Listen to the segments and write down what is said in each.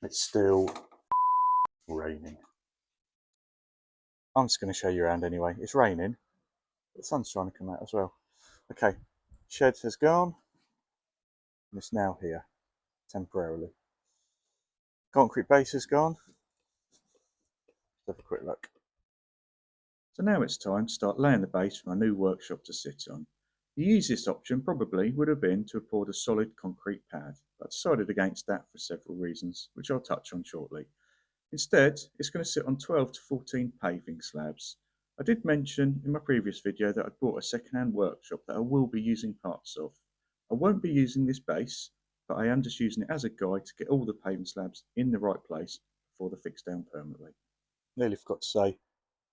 It's still raining. I'm just going to show you around anyway. It's raining, but the sun's trying to come out as well. Okay, shed has gone, and it's now here, temporarily. Concrete base has gone. Let's have a quick look. So now it's time to start laying the base for my new workshop to sit on. The easiest option probably would have been to have poured a solid concrete pad, but I decided against that for several reasons, which I'll touch on shortly. Instead, it's going to sit on 12 to 14 paving slabs. I did mention in my previous video that I'd bought a second-hand workshop that I will be using parts of. I won't be using this base, but I am just using it as a guide to get all the paving slabs in the right place before they're fixed down permanently. Nearly forgot to say,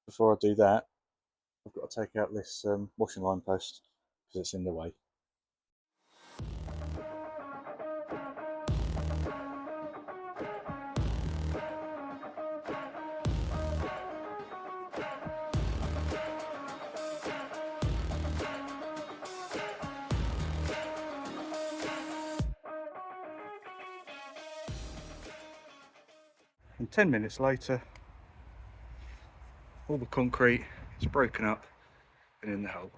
before I do that, I've got to take out this washing line post because it's in the way. And 10 minutes later, all the concrete is broken up and in the hole.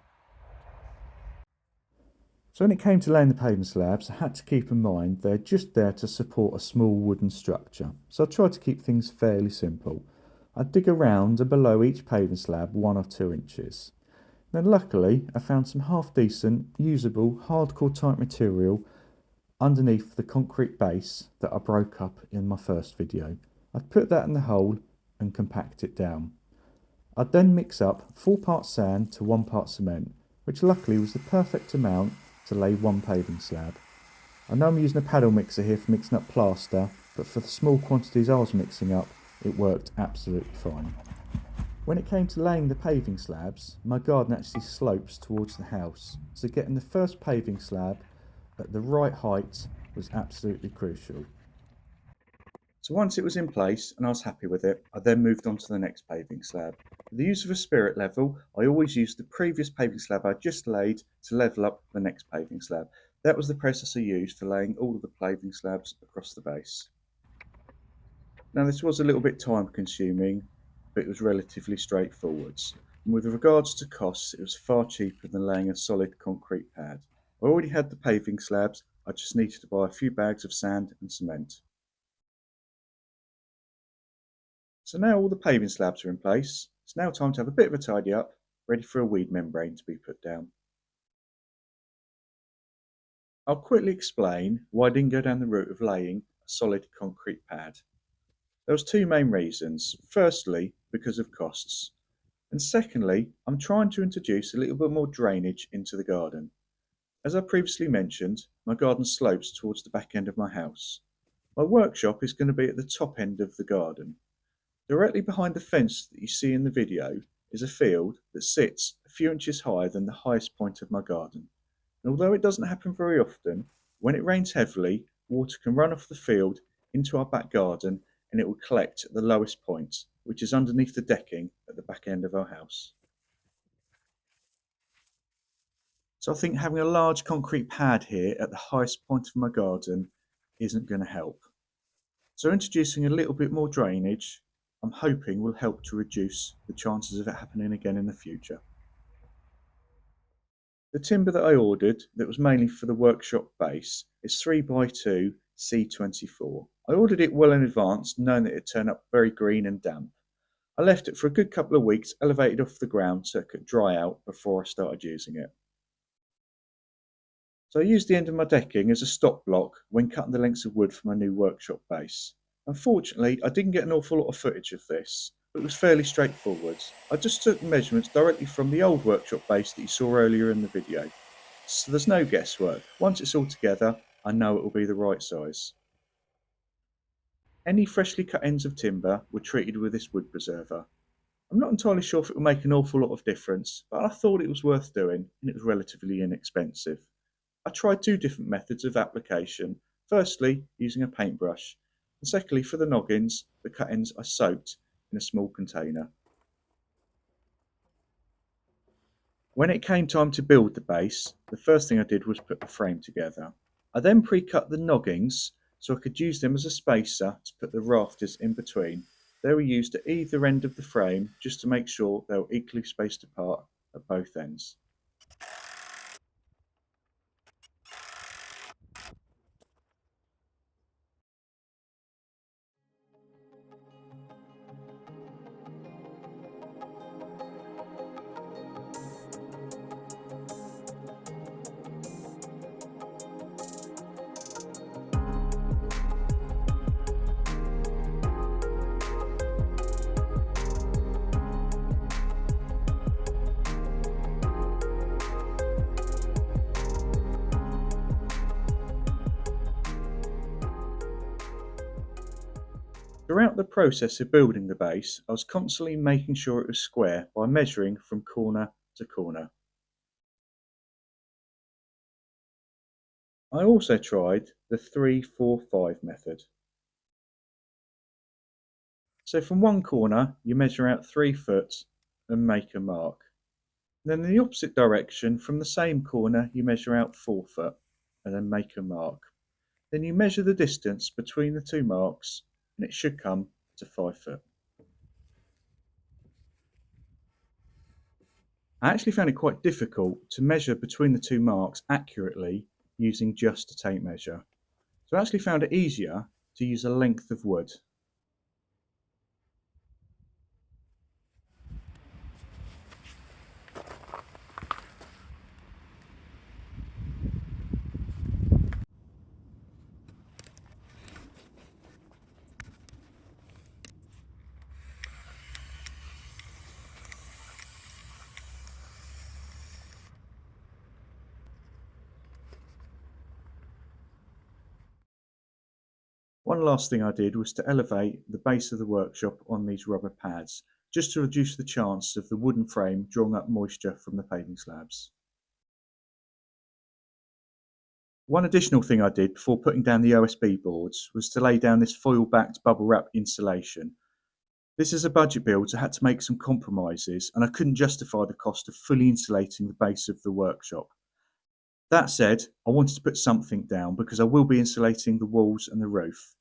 So when it came to laying the paving slabs, I had to keep in mind they're just there to support a small wooden structure. So I tried to keep things fairly simple. I'd dig around and below each paving slab 1 or 2 inches. Then luckily I found some half decent, usable, hardcore type material underneath the concrete base that I broke up in my first video. I'd put that in the hole and compact it down. I'd then mix up 4 parts sand to 1 part cement, which luckily was the perfect amount to lay 1 paving slab. I know I'm using a paddle mixer here for mixing up plaster, but for the small quantities I was mixing up, it worked absolutely fine. When it came to laying the paving slabs, my garden actually slopes towards the house, so getting the first paving slab at the right height was absolutely crucial. So once it was in place and I was happy with it, I then moved on to the next paving slab. For the use of a spirit level, I always used the previous paving slab I just laid to level up the next paving slab. That was the process I used for laying all of the paving slabs across the base. Now this was a little bit time consuming, but it was relatively straightforward. And with regards to costs, it was far cheaper than laying a solid concrete pad. I already had the paving slabs, I just needed to buy a few bags of sand and cement. So now all the paving slabs are in place, it's now time to have a bit of a tidy up, ready for a weed membrane to be put down. I'll quickly explain why I didn't go down the route of laying a solid concrete pad. There was 2 main reasons. Firstly, because of costs. And secondly, I'm trying to introduce a little bit more drainage into the garden. As I previously mentioned, my garden slopes towards the back end of my house. My workshop is going to be at the top end of the garden. Directly behind the fence that you see in the video is a field that sits a few inches higher than the highest point of my garden. And although it doesn't happen very often, when it rains heavily, water can run off the field into our back garden and it will collect at the lowest point, which is underneath the decking at the back end of our house. So I think having a large concrete pad here at the highest point of my garden isn't going to help. So introducing a little bit more drainage, I'm hoping will help to reduce the chances of it happening again in the future. The timber that I ordered, that was mainly for the workshop base, is 3x2 C24. I ordered it well in advance, knowing that it'd turn up very green and damp. I left it for a good couple of weeks, elevated off the ground so it could dry out before I started using it. So I used the end of my decking as a stop block when cutting the lengths of wood for my new workshop base. Unfortunately, I didn't get an awful lot of footage of this, but it was fairly straightforward. I just took the measurements directly from the old workshop base that you saw earlier in the video. So there's no guesswork. Once it's all together, I know it will be the right size. Any freshly cut ends of timber were treated with this wood preserver. I'm not entirely sure if it will make an awful lot of difference, but I thought it was worth doing and it was relatively inexpensive. I tried 2 different methods of application. Firstly, using a paintbrush, and secondly, for the noggins, the cut-ends I soaked in a small container. When it came time to build the base, the first thing I did was put the frame together. I then pre-cut the noggins so I could use them as a spacer to put the rafters in between. They were used at either end of the frame just to make sure they were equally spaced apart at both ends. Throughout the process of building the base, I was constantly making sure it was square by measuring from corner to corner. I also tried the 3-4-5 method. So from one corner, you measure out 3 foot and make a mark. Then in the opposite direction, from the same corner, you measure out 4 foot and then make a mark. Then you measure the distance between the two marks and it should come to 5 foot. I actually found it quite difficult to measure between the two marks accurately using just a tape measure. So I actually found it easier to use a length of wood. One last thing I did was to elevate the base of the workshop on these rubber pads, just to reduce the chance of the wooden frame drawing up moisture from the paving slabs. One additional thing I did before putting down the OSB boards was to lay down this foil-backed bubble wrap insulation. This is a budget build, so I had to make some compromises, and I couldn't justify the cost of fully insulating the base of the workshop. That said, I wanted to put something down because I will be insulating the walls and the roof.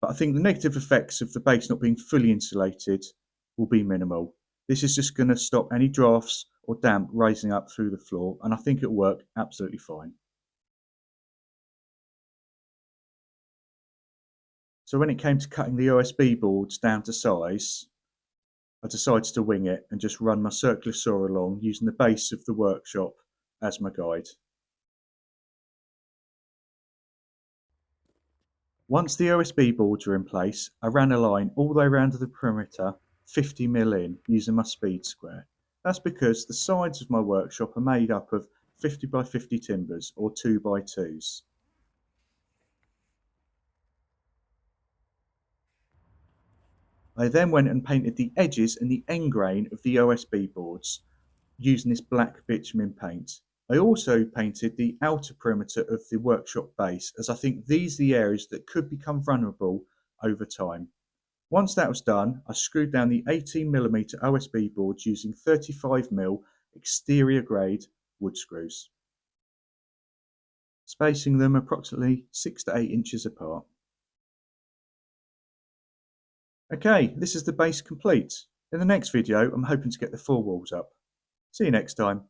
But I think the negative effects of the base not being fully insulated will be minimal. This is just going to stop any drafts or damp rising up through the floor, and I think it'll work absolutely fine. So when it came to cutting the OSB boards down to size, I decided to wing it and just run my circular saw along using the base of the workshop as my guide. Once the OSB boards were in place, I ran a line all the way around the perimeter 50mm in using my speed square. That's because the sides of my workshop are made up of 50x50 timbers or 2x2s. I then went and painted the edges and the end grain of the OSB boards using this black bitumen paint. I also painted the outer perimeter of the workshop base, as I think these are the areas that could become vulnerable over time. Once that was done, I screwed down the 18mm OSB boards using 35mm exterior grade wood screws, spacing them approximately 6 to 8 inches apart. Okay, this is the base complete. In the next video, I'm hoping to get the four walls up. See you next time.